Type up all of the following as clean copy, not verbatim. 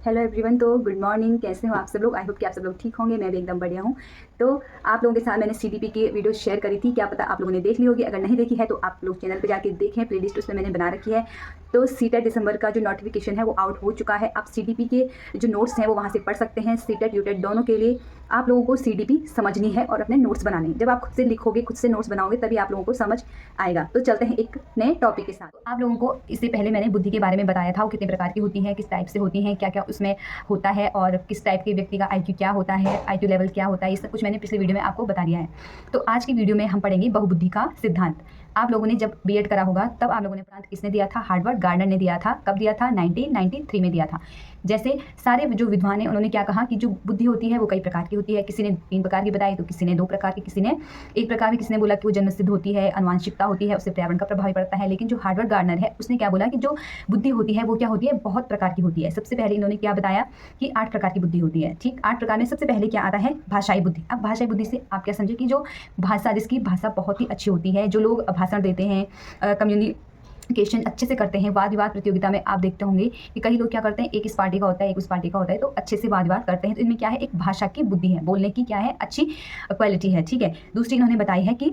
Hello everyone. तो good morning, कैसे हो आप सब लोग। आई होप कि आप सब लोग ठीक होंगे। मैं भी एकदम बढ़िया हूँ। तो आप लोगों के साथ मैंने सीडीपी की वीडियो शेयर करी थी, क्या पता आप लोगों ने देख ली होगी। अगर नहीं देखी है तो आप लोग चैनल पे जाके देखें, प्लेलिस्ट उसमें मैंने बना रखी है। तो सीटेट दिसंबर का जो नोटिफिकेशन है वो आउट हो चुका है। आप सीडीपी के जो नोट्स हैं वो वहाँ से पढ़ सकते हैं। सीटेट यूटेट दोनों के लिए आप लोगों को सीडीपी समझनी है और अपने नोट्स बनाने हैं। जब आप खुद से लिखोगे, खुद से नोट्स बनाओगे, तभी आप लोगों को समझ आएगा। तो चलते हैं एक नए टॉपिक के साथ। तो आप लोगों को इससे पहले मैंने बुद्धि के बारे में बताया था, वो कितने प्रकार की होती है, किस टाइप से होती हैं, क्या क्या उसमें होता है और किस टाइप के व्यक्ति का आईक्यू क्या होता है, आईक्यू लेवल क्या होता है, ये सब कुछ मैंने पिछले वीडियो में आपको बता दिया है। तो आज की वीडियो में हम पढ़ेंगे बहुबुद्धि का सिद्धांत। आप लोगों ने जब बीएड करा होगा तब आप लोगों ने प्रांत किसने दिया था? हार्वर्ड गार्डनर ने दिया था। कब दिया था? 1993 में दिया था। जैसे सारे जो विद्वान हैं उन्होंने क्या कहा कि जो बुद्धि होती है वो कई प्रकार की होती है। किसी ने 3 प्रकार की बताई, तो किसी ने 2 प्रकार की, किसी ने 1 प्रकार की, किसी ने बोला कि वो जन्मसिद्ध होती है, आनुवांशिकता होती है, उससे पर्यावरण का प्रभाव पड़ता है। लेकिन जो हार्वर्ड गार्डनर है उसने क्या बोला कि जो बुद्धि होती है वो क्या होती है? बहुत प्रकार की होती है। सबसे पहले इन्होंने क्या बताया कि 8 प्रकार की बुद्धि होती है। ठीक, 8 प्रकार में सबसे पहले क्या आता है? भाषाई बुद्धि। अब भाषाई बुद्धि से आप क्या समझे कि जो भाषा, जिसकी भाषा बहुत ही अच्छी होती है, जो लोग भाषण देते हैं, कम्युनिकेशन अच्छे से करते हैं। वाद विवाद प्रतियोगिता में आप देखते होंगे कि कई लोग क्या करते हैं, एक इस पार्टी का होता है, एक उस पार्टी का होता है, तो अच्छे से वाद विवाद करते हैं। तो इनमें क्या है? एक भाषा की बुद्धि है, बोलने की क्या है? अच्छी क्वालिटी है। ठीक है। दूसरी इन्होंने बताई है कि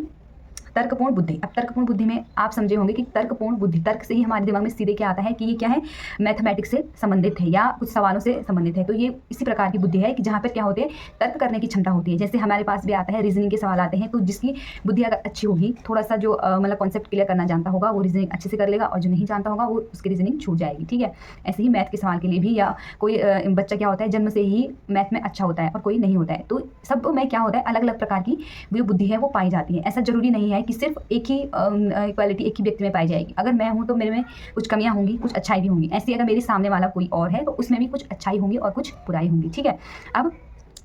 तर्कपूर्ण बुद्धि। अब तर्कपूर्ण बुद्धि में आप समझे होंगे कि तर्कपूर्ण बुद्धि, तर्क से ही हमारे दिमाग में सीधे क्या आता है कि ये क्या है? मैथमेटिक्स से संबंधित है या कुछ सवालों से संबंधित है। तो ये इसी प्रकार की बुद्धि है कि जहाँ पर क्या होते हैं? तर्क करने की क्षमता होती है। जैसे हमारे पास भी आता है रीजनिंग के सवाल आते हैं, तो जिसकी बुद्धि अगर अच्छी होगी, थोड़ा सा जो मतलब कॉन्सेप्ट क्लियर करना जानता होगा, वो रीजनिंग अच्छे से कर लेगा, और जो नहीं जानता होगा वो उसकी रीजनिंग छूट जाएगी। ठीक है। ऐसे ही मैथ के सवाल के लिए भी, या कोई बच्चा क्या होता है जन्म से ही मैथ में अच्छा होता है और कोई नहीं होता है, तो सब में क्या होता है? अलग अलग प्रकार की जो बुद्धि है वो पाई जाती है। ऐसा जरूरी नहीं है कि सिर्फ एक ही क्वालिटी एक ही व्यक्ति में पाई जाएगी। अगर मैं हूँ तो मेरे में कुछ कमियां होंगी, कुछ अच्छाई भी होंगी। ऐसी अगर मेरे सामने वाला कोई और है तो उसमें भी कुछ अच्छाई होंगी और कुछ बुराई होंगी। ठीक है। अब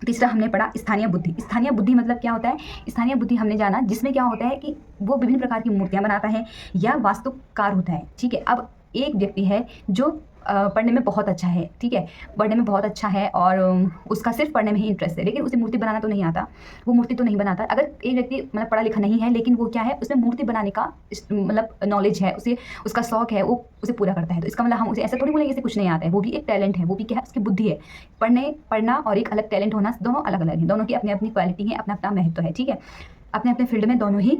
तीसरा हमने पढ़ा स्थानीय बुद्धि। स्थानीय बुद्धि मतलब क्या होता है? स्थानीय बुद्धि हमने जाना जिसमें क्या होता है कि वो विभिन्न प्रकार की मूर्तियां बनाता है या वास्तुकार होता है। ठीक है। अब एक व्यक्ति है जो पढ़ने में बहुत अच्छा है। ठीक है, पढ़ने में बहुत अच्छा है और उसका सिर्फ पढ़ने में ही इंटरेस्ट है, लेकिन उसे मूर्ति बनाना तो नहीं आता, वो मूर्ति तो नहीं बनाता। अगर एक व्यक्ति मतलब पढ़ा लिखा नहीं है, लेकिन वो क्या है? उसमें मूर्ति बनाने का मतलब नॉलेज है, उसे उसका शौक है, वो उसे पूरा करता है। तो इसका मतलब हम उसे ऐसा थोड़ी बोलेंगे इसे कुछ नहीं आता है। वो भी एक टैलेंट है, वो भी क्या है? उसकी बुद्धि है। पढ़ना और एक अलग टैलेंट होना, दोनों अलग अलग है। दोनों की अपनी अपनी क्वालिटी है, अपना अपना महत्व है। ठीक है। अपने अपने फील्ड में दोनों ही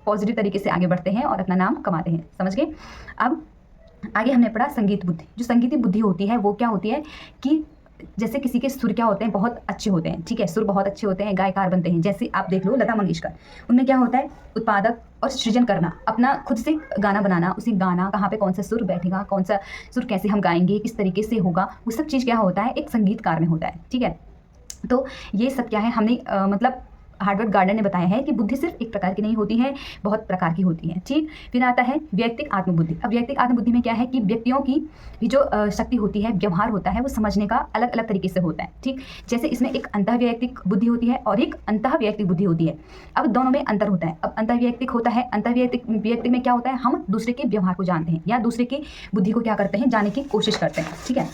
पॉजिटिव तरीके से आगे बढ़ते हैं और अपना नाम कमाते हैं। समझ गए? अब आगे हमने पढ़ा संगीत बुद्धि। जो संगीत बुद्धि होती है वो क्या होती है कि जैसे किसी के सुर क्या होते हैं? बहुत अच्छे होते हैं। ठीक है, सुर बहुत अच्छे होते हैं, गायकार बनते हैं। जैसे आप देख लो लता मंगेशकर, उनमें क्या होता है? उत्पादक और सृजन करना, अपना खुद से गाना बनाना, उसी गाना कहाँ पे कौन सा सुर बैठेगा, कौन सा सुर कैसे हम गाएंगे, किस तरीके से होगा, वो सब चीज़ क्या होता है? एक संगीतकार में होता है। ठीक है। तो ये सब क्या है? हमने मतलब हार्वर्ड गार्डनर ने बताया है कि बुद्धि सिर्फ एक प्रकार की नहीं होती है, बहुत प्रकार की होती है। ठीक। फिर आता है व्यक्तिक आत्मबुद्धि। अब व्यक्तिक आत्मबुद्धि में क्या है कि व्यक्तियों की भी जो शक्ति होती है, व्यवहार होता है, वो समझने का अलग अलग तरीके से होता है। ठीक। जैसे इसमें एक अंतःवैयक्तिक बुद्धि होती है और एक अंतःवैयक्तिक बुद्धि होती है। अब दोनों में अंतर होता है। अब अंतःवैयक्तिक होता है, अंतःवैयक्तिक में क्या होता है? हम दूसरे के व्यवहार को जानते हैं या दूसरे की बुद्धि को क्या करते हैं? जानने की कोशिश करते हैं। ठीक है।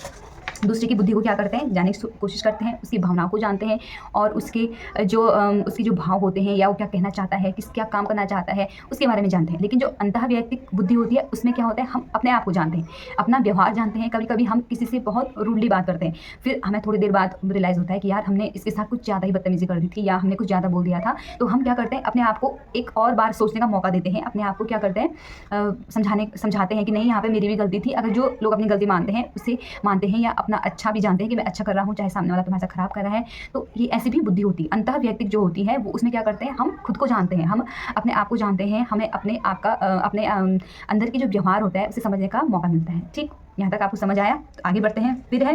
दूसरे की बुद्धि को क्या करते हैं? जानने की कोशिश करते हैं, उसकी भावनाओं को जानते हैं और उसके जो भाव होते हैं या वो क्या कहना चाहता है, क्या काम करना चाहता है, उसके बारे में जानते हैं। लेकिन जो अंतःवैयक्तिक बुद्धि होती है उसमें क्या होता है? हम अपने आप को जानते हैं, अपना व्यवहार जानते हैं। कभी कभी हम किसी से बहुत रूडली बात करते हैं, फिर हमें थोड़ी देर बाद रियलाइज़ होता है कि यार हमने इसके साथ कुछ ज़्यादा ही बदतमीजी कर दी थी या हमने कुछ ज़्यादा बोल दिया था। तो हम क्या करते हैं? अपने आप को एक और बार सोचने का मौका देते हैं, अपने आप को क्या करते हैं? समझाते हैं कि नहीं, यहाँ पर मेरी भी गलती थी। अगर जो लोग अपनी गलती मानते हैं उसे मानते हैं या अपना अच्छा भी जानते हैं कि मैं अच्छा कर रहा हूँ, चाहे सामने वाला तुम्हारे साथ खराब कर रहा है, तो ये ऐसी भी बुद्धि होती है। अंतःवैयक्तिक जो होती है वो उसमें क्या करते हैं? हम खुद को जानते हैं, हम अपने आप को जानते हैं, हमें अपने आप का अपने अंदर की जो व्यवहार होता है उसे समझने का मौका मिलता है। ठीक, यहाँ तक आपको समझ आया? तो आगे बढ़ते हैं। फिर है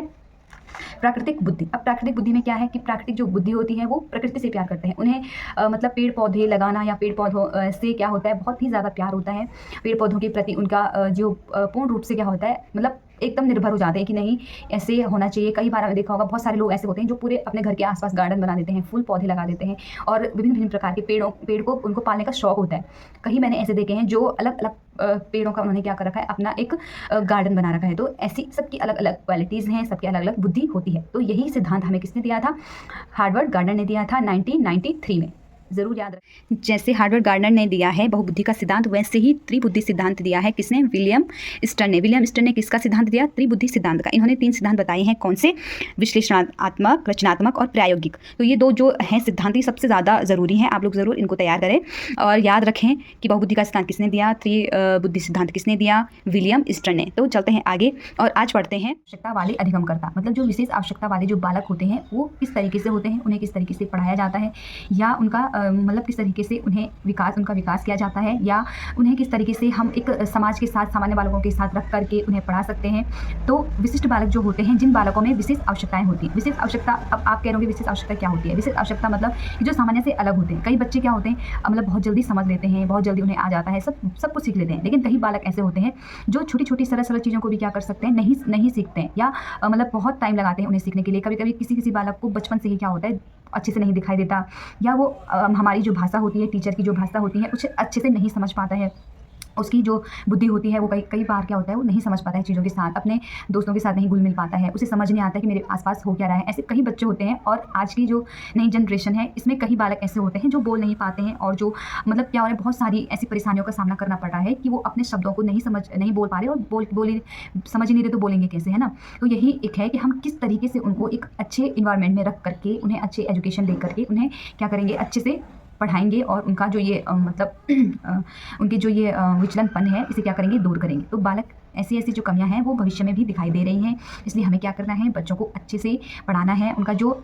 प्राकृतिक बुद्धि। अब प्राकृतिक बुद्धि में क्या है कि प्राकृतिक जो बुद्धि होती है वो प्रकृति से प्यार करते हैं। उन्हें मतलब पेड़ पौधे लगाना या पेड़ पौधों से क्या होता है? बहुत ही ज़्यादा प्यार होता है। पेड़ पौधों के प्रति उनका जो पूर्ण रूप से क्या होता है? मतलब एकदम निर्भर हो जाते हैं कि नहीं, ऐसे होना चाहिए। कई बार आपने देखा होगा बहुत सारे लोग ऐसे होते हैं जो पूरे अपने घर के आसपास गार्डन बना देते हैं, फूल पौधे लगा देते हैं और विभिन्न विभिन्न प्रकार के पेड़ को उनको पालने का शौक होता है। कहीं मैंने ऐसे देखे हैं जो अलग अलग पेड़ों का उन्होंने क्या कर रखा है? अपना एक गार्डन बना रखा है। तो ऐसी सबकी अलग अलग क्वालिटीज़ हैं, सबकी अलग अलग बुद्धि होती है। तो यही सिद्धांत हमें किसने दिया था? हार्वर्ड गार्डनर ने दिया था 1993 में। ज़रूर याद रखें। जैसे हार्वर्ड गार्डनर ने दिया है बहुबुद्धि का सिद्धांत, वैसे ही त्रिबुद्धि सिद्धांत दिया है किसने? विलियम स्टर ने। विलियम स्टर ने किसका सिद्धांत दिया? त्रिबुद्धि सिद्धांत का। इन्होंने 3 सिद्धांत बताए हैं, कौन से? विश्लेषणात्मक, रचनात्मक और प्रायोगिक। तो ये 2 जो हैं सिद्धांत, ये सबसे ज़्यादा ज़रूरी हैं, आप लोग ज़रूर इनको तैयार करें और याद रखें कि बहुबुद्धि का सिद्धांत किसने दिया, त्रिबुद्धि सिद्धांत किसने दिया? विलियम स्टर ने। तो चलते हैं आगे और आज पढ़ते हैं आवश्यकता वाले अधिगमकर्ता, मतलब जो विशेष आवश्यकता वाले जो बालक होते हैं वो किस तरीके से होते हैं, उन्हें किस तरीके से पढ़ाया जाता है, या उनका मतलब किस तरीके से उन्हें उनका विकास किया जाता है, या उन्हें किस तरीके से हम एक समाज के साथ, सामान्य बालकों के साथ रख करके उन्हें पढ़ा सकते हैं। तो विशिष्ट बालक जो होते हैं, जिन बालकों में विशेष आवश्यकताएं होती हैं। विशेष आवश्यकता, अब आप कह रहे होंगे विशेष आवश्यकता क्या होती है? विशेष आवश्यकता मतलब जो सामान्य से अलग होते हैं। कई बच्चे क्या होते हैं, मतलब बहुत जल्दी समझ लेते हैं, बहुत जल्दी उन्हें आ जाता है, सब कुछ सीख लेते हैं। लेकिन कई बालक ऐसे होते हैं जो छोटी छोटी सरल चीज़ों को भी क्या कर सकते हैं, नहीं सीखते हैं, या मतलब बहुत टाइम लगाते हैं उन्हें सीखने के लिए। कभी कभी किसी बालक को बचपन से ही क्या होता है, अच्छे से नहीं दिखाई देता, या वो हमारी जो भाषा होती है, टीचर की जो भाषा होती है, उसे अच्छे से नहीं समझ पाता है। उसकी जो बुद्धि होती है वो कई बार क्या होता है, वो नहीं समझ पाता है चीज़ों के साथ, अपने दोस्तों के साथ नहीं घुल मिल पाता है, उसे समझ नहीं आता है कि मेरे आसपास हो क्या रहा है। ऐसे कई बच्चे होते हैं और आज की जो नई जनरेशन है इसमें कई बालक ऐसे होते हैं जो बोल नहीं पाते हैं, और जो मतलब क्या उन्हें बहुत सारी ऐसी परेशानियों का सामना करना पड़ रहा है कि वो अपने शब्दों को नहीं बोल पा रहे, और समझ ही नहीं रहे तो बोलेंगे कैसे, है ना। तो यही एक है कि हम किस तरीके से उनको एक अच्छे इन्वायरमेंट में रख करके, उन्हें अच्छे एजुकेशन दे करके, उन्हें क्या करेंगे, अच्छे से पढ़ाएंगे, और उनका जो ये मतलब उनके जो ये विचलनपन है इसे क्या करेंगे, दूर करेंगे। तो बालक ऐसी जो कमियां हैं वो भविष्य में भी दिखाई दे रही हैं, इसलिए हमें क्या करना है, बच्चों को अच्छे से पढ़ाना है। उनका जो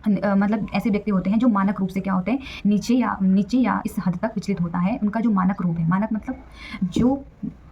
मतलब ऐसे व्यक्ति होते हैं जो मानक रूप से क्या होते हैं, नीचे या इस हद तक विचलित होता है। उनका जो मानक रूप है, मानक मतलब जो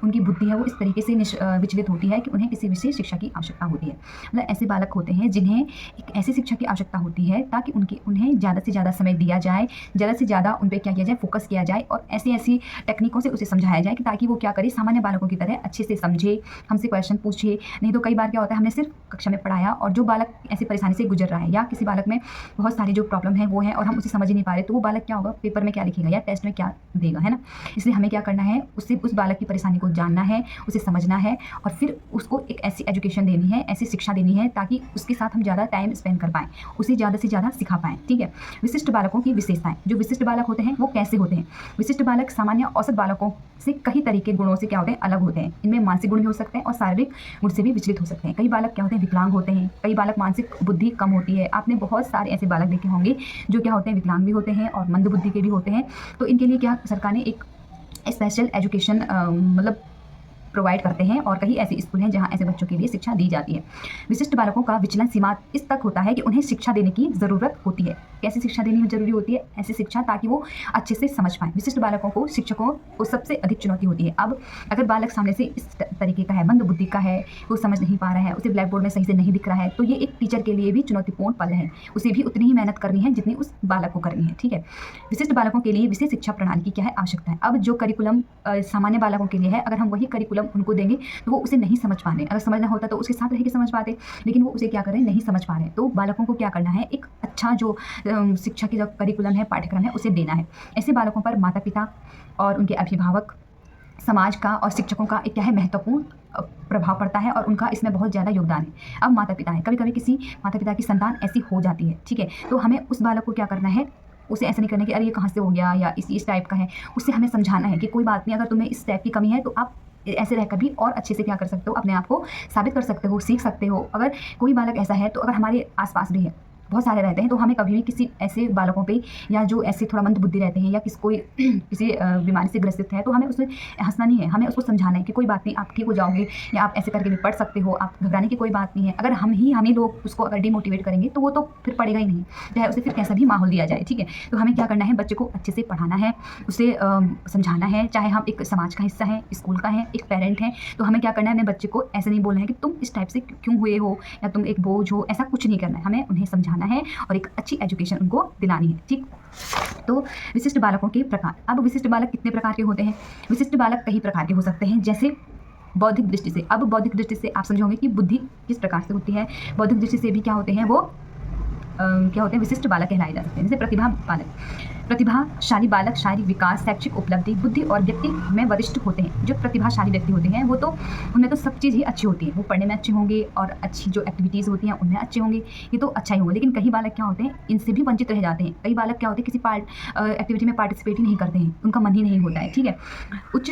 उनकी बुद्धि है वो इस तरीके से विचलित होती है कि उन्हें किसी विशेष शिक्षा की आवश्यकता होती है। मतलब ऐसे बालक होते हैं जिन्हें एक ऐसी शिक्षा की आवश्यकता होती है ताकि उन्हें ज़्यादा से ज़्यादा समय दिया जाए, ज़्यादा से ज़्यादा उन पर क्या किया जाए, फोकस किया जाए, और ऐसी टेक्निकों से उसे समझाया जाए कि ताकि वो क्या करे, सामान्य बालकों की तरह अच्छे से समझे, हमसे क्वेश्चन पूछे। नहीं तो कई बार क्या होता है, हमने सिर्फ कक्षा में पढ़ाया और जो बालक ऐसी परेशानी से गुजर रहा है, या किसी बालक में बहुत सारी जो प्रॉब्लम है वो है और हम उसे समझ ही नहीं पा रहे, तो वो बालक क्या होगा, पेपर में क्या लिखेगा या टेस्ट में क्या देगा, है ना। इसलिए हमें क्या करना है, उस बालक की परेशानी को जानना है, उसे समझना है, और फिर उसको एक ऐसी एजुकेशन देनी है, ऐसी शिक्षा देनी है ताकि उसके साथ हम ज़्यादा टाइम स्पेंड कर पाएँ, उसे ज़्यादा से ज़्यादा सिखा पाएँ, ठीक है। विशिष्ट बालकों की विशेषताएं, जो विशिष्ट बालक होते हैं वो कैसे होते हैं? विशिष्ट बालक सामान्य औसत बालकों से कई तरीके गुणों से क्या होते हैं, अलग होते हैं। इनमें मानसिक गुण भी हो सकते हैं और शारीरिक गुण से भी विचलित हो सकते हैं। कई बालक क्या होते हैं, विकलांग होते हैं, कई बालक मानसिक बुद्धि कम होती है। आपने बहुत सारे ऐसे बालक देखे होंगे जो क्या होते हैं, विकलांग भी होते हैं और मंद बुद्धि के भी होते हैं। तो इनके लिए क्या सरकार ने एक स्पेशल एजुकेशन मतलब प्रोवाइड करते हैं, और कई ऐसे स्कूल हैं जहां ऐसे बच्चों के लिए शिक्षा दी जाती है। विशिष्ट बालकों का विचलन सीमा इस तक होता है कि उन्हें शिक्षा देने की ज़रूरत होती है। कैसी शिक्षा देनी जरूरी होती है? ऐसी शिक्षा ताकि वो अच्छे से समझ पाएँ। विशिष्ट बालकों को, शिक्षकों को सबसे अधिक चुनौती होती है। अब अगर बालक सामने से इस तरीके का है, मंद बुद्धि का है, वो समझ नहीं पा रहा है, उसे ब्लैक बोर्ड में सही से नहीं दिख रहा है, तो ये एक टीचर के लिए भी चुनौतीपूर्ण पल है। उसे भी उतनी ही मेहनत करनी है जितनी उस बालक को करनी है, ठीक है। विशिष्ट बालकों के लिए विशेष शिक्षा प्रणाली की क्या है, आवश्यकता है। अब जो करिकुलम सामान्य बालकों के लिए है, अगर हम वही करिकुलम उनको देंगे तो वो उसे नहीं समझ पा रहे। अगर समझना होता तो उसके साथ रह के समझ पाते, लेकिन वो उसे क्या करें, नहीं समझ पा रहे। तो बालकों को क्या करना है, एक अच्छा जो शिक्षा की जो करिकुलम है, पाठ्यक्रम है, उसे देना है। ऐसे बालकों पर माता पिता और उनके अभिभावक, समाज का और शिक्षकों का एक क्या है, महत्वपूर्ण प्रभाव पड़ता है, और उनका इसमें बहुत ज़्यादा योगदान है। अब माता पिता है, कभी कभी किसी माता पिता की संतान ऐसी हो जाती है, ठीक है, तो हमें उस बालक को क्या करना है, उसे ऐसा नहीं करना कि अरे ये कहाँ से हो गया या इस टाइप का है। उससे हमें समझाना है कि कोई बात नहीं, अगर तुम्हें इस टाइप की कमी है तो आप ऐसे रहकर भी और अच्छे से क्या कर सकते हो, अपने आप को साबित कर सकते हो, सीख सकते हो। अगर कोई बालक ऐसा है, तो अगर हमारे आसपास भी है, बहुत सारे रहते हैं, तो हमें कभी भी किसी ऐसे बालकों पे, या जो ऐसे थोड़ा मंद बुद्धि रहते हैं, या किसी बीमारी से ग्रसित है, तो हमें उससे हंसना नहीं है, हमें उसको समझाना है कि कोई बात नहीं, आप ठीक हो जाओगे, या आप ऐसे करके भी पढ़ सकते हो, आप घबराने की कोई बात नहीं है। अगर हम ही लोग उसको अगर डिमोटिवेट करेंगे तो वो तो फिर पढ़ेगा ही नहीं, चाहे उसे फिर कैसा भी माहौल दिया जाए, ठीक है। तो हमें क्या करना है, बच्चे को अच्छे से पढ़ाना है, उसे समझाना है। चाहे हम एक समाज का हिस्सा है, स्कूल का है, एक पेरेंट है, तो हमें क्या करना है, अपने बच्चे को ऐसे नहीं बोलना है कि तुम इस टाइप से क्यों हुए हो, या तुम एक बोझ हो, ऐसा कुछ नहीं करना है। हमें उन्हें समझाना है और एक अच्छी एजुकेशन उनको दिलानी है, ठीक। तो विशिष्ट बालकों के प्रकार। अब विशिष्ट बालक कितने प्रकार के होते हैं? विशिष्ट बालक कई प्रकार के हो सकते हैं, जैसे बौद्धिक दृष्टि से। अब बौद्धिक दृष्टि से आप समझोगे कि बुद्धि किस प्रकार से होती है। बौद्धिक दृष्टि से भी क्या होते हैं, वो क्या होते हैं, विशिष्ट बालक कहलाए जा सकते हैं। जैसे प्रतिभा बालक, प्रतिभाशाली बालक शारीरिक विकास, शैक्षिक उपलब्धि, बुद्धि और व्यक्ति में वरिष्ठ होते हैं। जो प्रतिभाशाली व्यक्ति होते हैं वो तो उनमें तो सब चीज़ ही अच्छी होती है, वो पढ़ने में अच्छे होंगे और अच्छी जो एक्टिविटीज़ होती हैं उनमें अच्छे होंगे, ये तो अच्छा ही होगा। लेकिन कई बालक क्या होते हैं, इनसे भी वंचित रह जाते हैं। कई बालक क्या होते हैं, किसी एक्टिविटी में पार्टिसिपेट ही नहीं करते हैं, उनका मन ही नहीं होता है, ठीक है। उच्च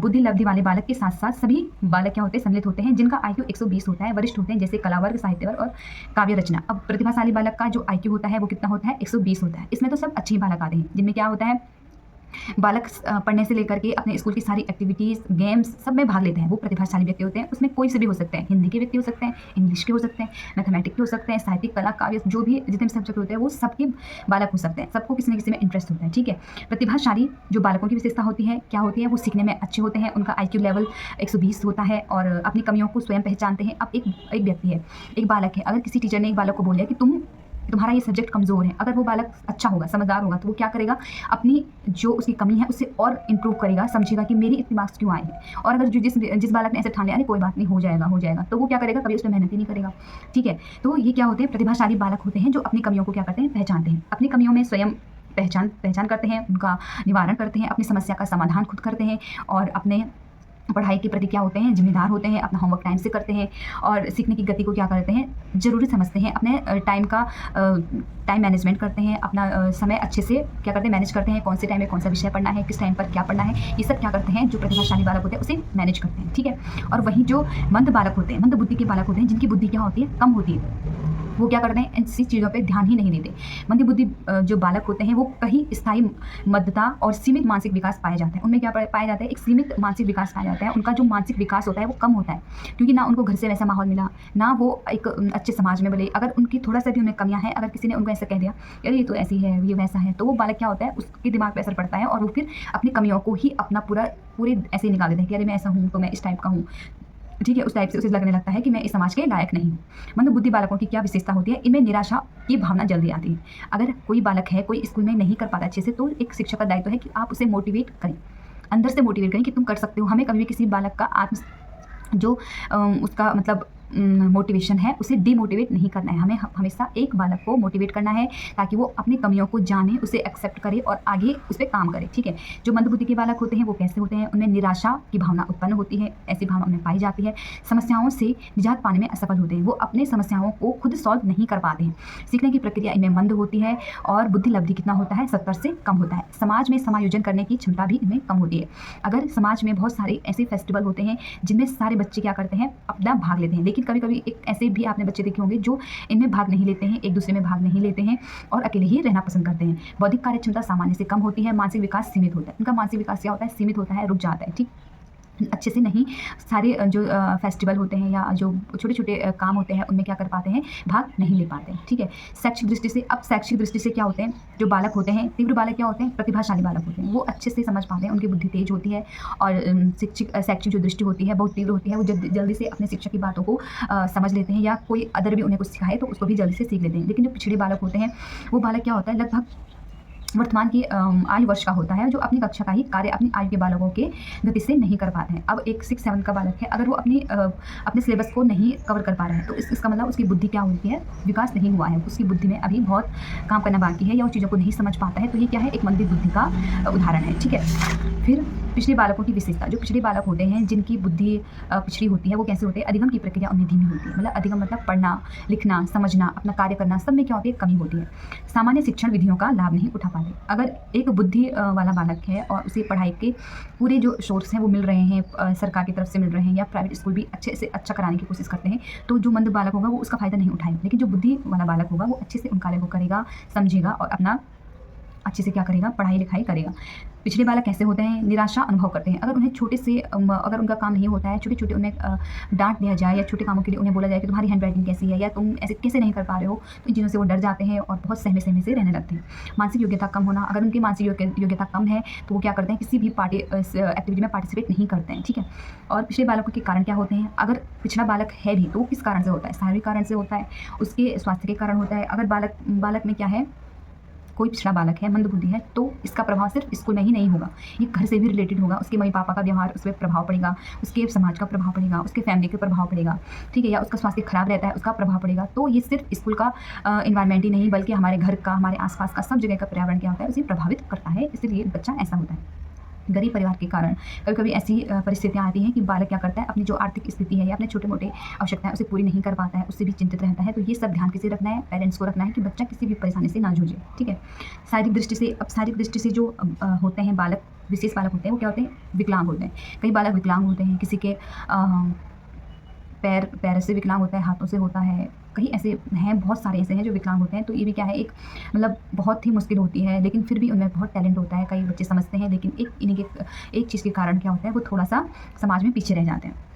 बुद्धि लब्धि वाले बालक के साथ साथ सभी बालक क्या होते हैं, सम्मिलित होते हैं जिनका IQ 120 होता है, वरिष्ठ होते हैं, जैसे कला वर्ग, साहित्य वर्ग और काव्य रचना। अब प्रतिभाशाली बालक का जो IQ होता है वो कितना होता है, 120 होता है। इसमें तो सब अच्छे बालक आते हैं, जिनमें क्या होता है, बालक पढ़ने से लेकर के अपने स्कूल की सारी एक्टिविटीज़, गेम्स सब में भाग लेते हैं, वो प्रतिभाशाली व्यक्ति होते हैं। उसमें कोई से भी हो सकते हैं, हिंदी के व्यक्ति हो सकते हैं, इंग्लिश के हो सकते हैं, मैथमेटिक्स के हो सकते हैं, साहित्यिक, कला, काव्य, जो भी जितने भी सब्जेक्ट होते हैं वो सबके बालक हो सकते हैं। सबको किसी न किसी में इंटरेस्ट होता है, ठीक है। प्रतिभाशाली जो बालकों की विशेषता होती है, क्या होती है, वो सीखने में अच्छे होते हैं, उनका IQ लेवल 120 होता है और अपनी कमियों को स्वयं पहचानते हैं। अब एक व्यक्ति है, एक बालक है, अगर किसी टीचर ने एक बालक को बोला कि तुम्हारा ये सब्जेक्ट कमज़ोर है, अगर वो बालक अच्छा होगा, समझदार होगा, तो वो क्या करेगा, अपनी जो उसकी कमी है उससे और इम्प्रूव करेगा, समझेगा कि मेरी इतने मार्क्स क्यों आए हैं। और अगर जिस बालक ने ऐसे ठान लिया, अरे कोई बात नहीं, हो जाएगा, तो वो क्या करेगा, कभी उसमें मेहनत ही नहीं करेगा, ठीक है। तो ये क्या होते हैं, प्रतिभाशाली बालक होते हैं जो अपनी कमियों को क्या करते हैं, पहचानते हैं, अपनी कमियों में स्वयं पहचान करते हैं, उनका निवारण करते हैं, अपनी समस्या का समाधान खुद करते हैं और अपने पढ़ाई के प्रति क्या होते हैं, जिम्मेदार होते हैं, अपना होमवर्क टाइम से करते हैं और सीखने की गति को क्या करते हैं, ज़रूरी समझते हैं, अपने टाइम मैनेजमेंट करते हैं, अपना समय अच्छे से क्या करते हैं, मैनेज करते हैं, कौन से टाइम में कौन सा विषय पढ़ना है, किस टाइम पर क्या पढ़ना है, ये सब क्या करते हैं, जो प्रतिभाशाली बालक होते हैं उसे मैनेज करते हैं, ठीक है। और वहीं जो मंद बालक होते हैं, मंद बुद्धि के बालक होते हैं, जिनकी बुद्धि क्या होती है, कम होती है, वो क्या करते हैं, ऐसी चीज़ों पे ध्यान ही नहीं देते। मंदबुद्धि जो बालक होते हैं वो कहीं स्थायी मन्दता और सीमित मानसिक विकास पाए जाते हैं। उनमें क्या पाया जाता है, एक सीमित मानसिक विकास पाया जाता है। उनका जो मानसिक विकास होता है वो कम होता है, क्योंकि ना उनको घर से वैसा माहौल मिला, ना वो एक अच्छे समाज में बोले। अगर उनकी थोड़ा सा भी उनमें कमियाँ हैं, अगर किसी ने उनको ऐसा कह दिया यार ये तो ऐसी है, ये वैसा है, तो वो बालक क्या होता है, उसके दिमाग पर असर पड़ता है और वो फिर अपनी कमियों को ही अपना पूरे ऐसे ही निकाल देते हैं कि अरे मैं ऐसा हूँ तो मैं इस टाइप का हूँ, ठीक है। उस टाइप से उसे लगने लगता है कि मैं इस समाज के लायक नहीं हूँ। मंदबुद्धि बालकों की क्या विशेषता होती है, इनमें निराशा की भावना जल्दी आती है। अगर कोई बालक है, कोई स्कूल में नहीं कर पाता अच्छे से, तो एक शिक्षक का दायित्व है कि आप उसे मोटिवेट करें, अंदर से मोटिवेट करें कि तुम कर सकते हो। हमें कभी भी किसी बालक का उसका मतलब मोटिवेशन है उसे डीमोटिवेट नहीं करना है। हमें हमेशा एक बालक को मोटिवेट करना है ताकि वो अपनी कमियों को जाने, उसे एक्सेप्ट करे और आगे उस पर काम करे, ठीक है। जो मंदबुद्धि के बालक होते हैं वो कैसे होते हैं, उनमें निराशा की भावना उत्पन्न होती है, ऐसी भावना उनमें पाई जाती है। समस्याओं से निजात पाने में असफल होते हैं, वो अपने समस्याओं को खुद सॉल्व नहीं कर पाते हैं। सीखने की प्रक्रिया इनमें मंद होती है और बुद्धि लब्धि कितना होता है, 70 से कम होता है। समाज में समायोजन करने की क्षमता भी इनमें कम होती है। अगर समाज में बहुत सारे ऐसे फेस्टिवल होते हैं जिनमें सारे बच्चे क्या करते हैं, अपना भाग लेते हैं, लेकिन कभी कभी एक ऐसे भी आपने बच्चे देखे होंगे जो इनमें भाग नहीं लेते हैं, एक दूसरे में भाग नहीं लेते हैं और अकेले ही रहना पसंद करते हैं। बौद्धिक कार्य क्षमता सामान्य से कम होती है, मानसिक विकास सीमित होता है। उनका मानसिक विकास क्या होता है, सीमित होता है, रुक जाता है, ठीक। अच्छे से नहीं सारे जो फेस्टिवल होते हैं या जो छोटे छोटे काम होते हैं उनमें क्या कर पाते हैं, भाग नहीं ले पाते हैं, ठीक है। शैक्षिक दृष्टि से क्या होते हैं, जो बालक होते हैं, तीव्र बालक क्या होते हैं, प्रतिभाशाली बालक होते हैं, वो अच्छे से समझ पाते हैं, उनकी बुद्धि तेज होती है और शैक्षिक जो दृष्टि होती है बहुत तीव्र होती है। वो जल्दी से अपने शिक्षक की बातों को समझ लेते हैं या कोई अदर भी उन्हें कुछ सिखाए तो उसको भी जल्दी से सीख लेते हैं। लेकिन जो पिछड़े बालक होते हैं वो बालक क्या होता है, लगभग वर्तमान की आयु वर्ष का होता है, जो अपनी कक्षा का ही कार्य अपनी आयु के बालकों के गति से नहीं कर पाते हैं। अब एक 6-7 का बालक है, अगर वो अपने सिलेबस को नहीं कवर कर पा रहा है तो इसका मतलब उसकी बुद्धि क्या होती है, विकास नहीं हुआ है, उसकी बुद्धि में अभी बहुत काम करना बाकी है या वो चीज़ों को नहीं समझ पाता है। तो ये क्या है, एक मंदिर बुद्धि का उदाहरण है, ठीक है। फिर पिछड़े बालकों की विशेषता, जो पिछड़े बालक होते हैं जिनकी बुद्धि पिछड़ी होती है वो कैसे होते हैं, अधिगम की प्रक्रिया उनमें धीमी होती है। मतलब अधिगम मतलब पढ़ना, लिखना, समझना, अपना कार्य करना, सब में क्या होती है, कमी होती है। सामान्य शिक्षण विधियों का लाभ नहीं उठा पाते। अगर एक बुद्धि वाला बालक है और उसे पढ़ाई के पूरे जो सोर्स हैं वो मिल रहे हैं, सरकार की तरफ से मिल रहे हैं या प्राइवेट स्कूल भी अच्छे से अच्छा कराने की कोशिश करते हैं, तो जो मंद बालक होगा वो उसका फ़ायदा नहीं उठाएगा। लेकिन जो बुद्धि वाला बालक होगा वो अच्छे से उन कार्य को करेगा, समझेगा और अपना अच्छे से क्या करेगा, पढ़ाई लिखाई करेगा। पिछले बालक कैसे होते हैं, निराशा अनुभव करते हैं। अगर उन्हें छोटे से अगर उनका काम नहीं होता है, छोटे उन्हें डांट दिया जाए या छोटे कामों के लिए उन्हें बोला जाए कि तुम्हारी हैंड राइटिंग कैसी है या तुम ऐसे कैसे नहीं कर पा रहे हो, तो इन चीज़ों से वो डर जाते हैं और बहुत सहमे से रहने लगते हैं। मानसिक योग्यता कम होना, अगर उनकी मानसिक योग्यता कम है तो वो क्या करते हैं, किसी भी एक्टिविटी में पार्टिसिपेट नहीं करते हैं, ठीक है। और पिछले बालकों के कारण क्या होते हैं, अगर पिछड़ा बालक है भी तो वो किस कारण से होता है, शारीरिक कारण से होता है, उसके स्वास्थ्य के कारण होता है। अगर बालक में क्या है, कोई पिछड़ा बालक है, मंदबुद्धि है, तो इसका प्रभाव सिर्फ स्कूल में ही नहीं होगा, ये घर से भी रिलेटेड होगा। उसके मम्मी पापा का व्यवहार उस पर प्रभाव पड़ेगा, उसके समाज का प्रभाव पड़ेगा, उसके फैमिली के प्रभाव पड़ेगा, ठीक है, या उसका स्वास्थ्य खराब रहता है उसका प्रभाव पड़ेगा। तो ये सिर्फ स्कूल का इन्वायरमेंट ही नहीं, बल्कि हमारे घर का, हमारे आसपास का, सब जगह का पर्यावरण क्या होता है उसे प्रभावित करता है। इसलिए बच्चा ऐसा होता है। गरीब परिवार के कारण कभी कभी ऐसी परिस्थितियाँ आती हैं कि बालक क्या करता है, अपनी जो आर्थिक स्थिति है या अपने छोटे मोटे आवश्यकताएं उसे पूरी नहीं कर पाता है, उससे भी चिंतित रहता है। तो ये सब ध्यान किसे रखना है, पेरेंट्स को रखना है कि बच्चा किसी भी परेशानी से ना जूझे, ठीक है। शारीरिक दृष्टि से जो होते हैं बालक, विशेष बालक होते हैं, वो क्या होते हैं, विकलांग होते हैं। कई बालक विकलांग होते हैं, किसी के पैर से विकलांग होता है, हाथों से होता है, कई ऐसे हैं, बहुत सारे ऐसे हैं जो विकलांग होते हैं। तो ये भी क्या है, एक मतलब बहुत ही मुश्किल होती है, लेकिन फिर भी उनमें बहुत टैलेंट होता है। कई बच्चे समझते हैं, लेकिन एक चीज़ के कारण क्या होता है, वो थोड़ा सा समाज में पीछे रह जाते हैं।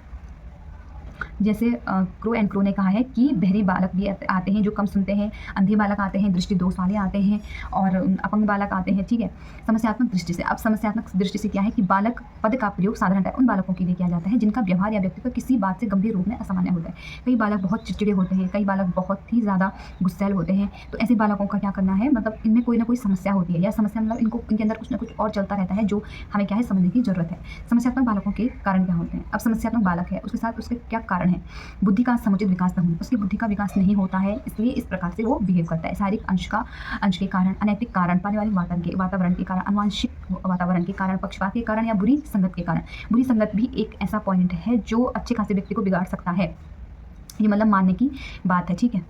जैसे क्रो एंड क्रो ने कहा है कि बहरे बालक भी आते हैं जो कम सुनते हैं, अंधे बालक आते हैं, दृष्टि दोष वाले आते हैं, और अपंग बालक आते हैं, ठीक है, समस्यात्मक दृष्टि से। अब समस्यात्मक दृष्टि से क्या है कि बालक पद का प्रयोग साधारणतः उन बालकों के लिए किया जाता है जिनका व्यवहार या व्यक्तित्व किसी बात से गंभीर रूप में असामान्य होता है। कई बालक बहुत चिड़चिड़े होते हैं, कई बालक बहुत ही ज़्यादा गुस्सैल होते हैं। तो ऐसे बालकों का क्या करना है, मतलब इनमें कोई ना कोई समस्या होती है, या समस्या मतलब इनके अंदर कुछ ना कुछ और चलता रहता है जो हमें क्या है समझने की जरूरत है। समस्यात्मक बालकों के कारण क्या होते हैं। अब समस्यात्मक बालक है, उसके साथ उसके क्या कारण है, बुद्धि का समुचित विकास न होना, उसकी बुद्धि का विकास नहीं होता है, इसलिए इस प्रकार से वो बिहेव करता है। शारीरिक अंश के कारण, अनैतिक कारण, पारिवारिक वातावरण के कारण, आनुवंशिक वातावरण के कारण, पक्षपात के कारण, या बुरी संगत के कारण। बुरी संगत भी एक ऐसा पॉइंट है जो अच्छे खासे व्यक्ति को बिगाड़ सकता है, ये मतलब मानने की बात है, ठीक है।